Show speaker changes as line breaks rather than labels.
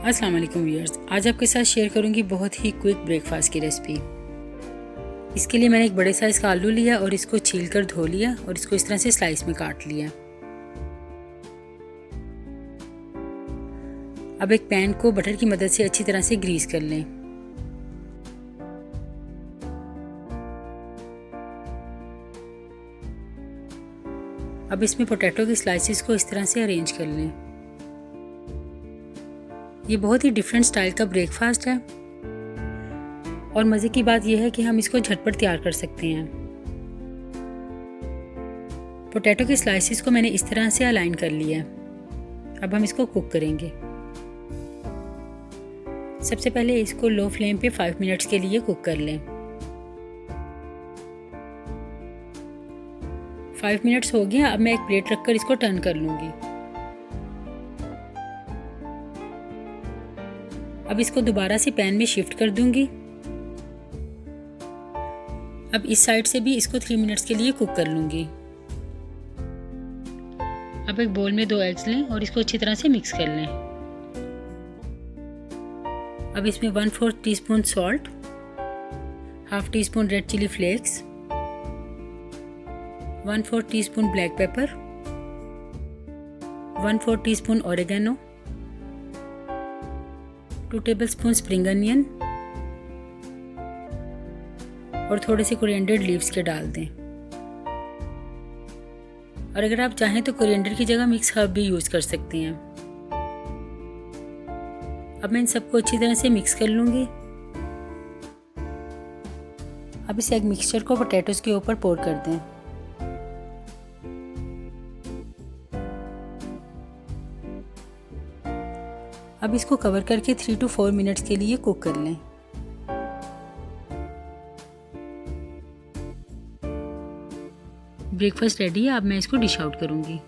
अस्सलाम वालेकुम व्यूअर्स, आज आपके साथ शेयर करूंगी बहुत ही क्विक ब्रेकफास्ट की रेसिपी। इसके लिए मैंने एक बड़े साइज़ का आलू लिया और इसको छील कर धो लिया और इसको इस तरह से स्लाइस में काट लिया। अब एक पैन को बटर की मदद से अच्छी तरह से ग्रीस कर लें। अब इसमें पोटैटो की स्लाइसेस को इस तरह से अरेंज कर लें। ये बहुत ही डिफरेंट स्टाइल का ब्रेकफास्ट है और मज़े की बात यह है कि हम इसको झटपट तैयार कर सकते हैं। पोटैटो के स्लाइसेस को मैंने इस तरह से अलाइन कर लिया है। अब हम इसको कुक करेंगे। सबसे पहले इसको लो फ्लेम पे 5 मिनट्स के लिए कुक कर लें। 5 मिनट्स हो गया। अब मैं एक प्लेट रखकर इसको टर्न कर लूँगी। अब इसको दोबारा से पैन में शिफ्ट कर दूंगी। अब इस साइड से भी इसको 3 मिनट्स के लिए कुक कर लूंगी। अब एक बोल में 2 एग्स लें और इसको अच्छी तरह से मिक्स कर लें। अब इसमें 1/4 teaspoon salt, half teaspoon red chilli flakes, 1/4 teaspoon black pepper, 1/4 teaspoon oregano, 2 tablespoon spring onion और थोड़े से कोरिएंडर लीव्स के डाल दें। और अगर आप चाहें तो कोरिएंडर की जगह मिक्स हर्ब भी यूज़ कर सकते हैं। अब मैं इन सबको अच्छी तरह से मिक्स कर लूँगी। अब इस एग मिक्सचर को पोटैटोज के ऊपर पोर कर दें। अब इसको कवर करके 3 to 4 मिनट्स के लिए कुक कर लें। ब्रेकफास्ट रेडी है। अब मैं इसको डिश आउट करूँगी।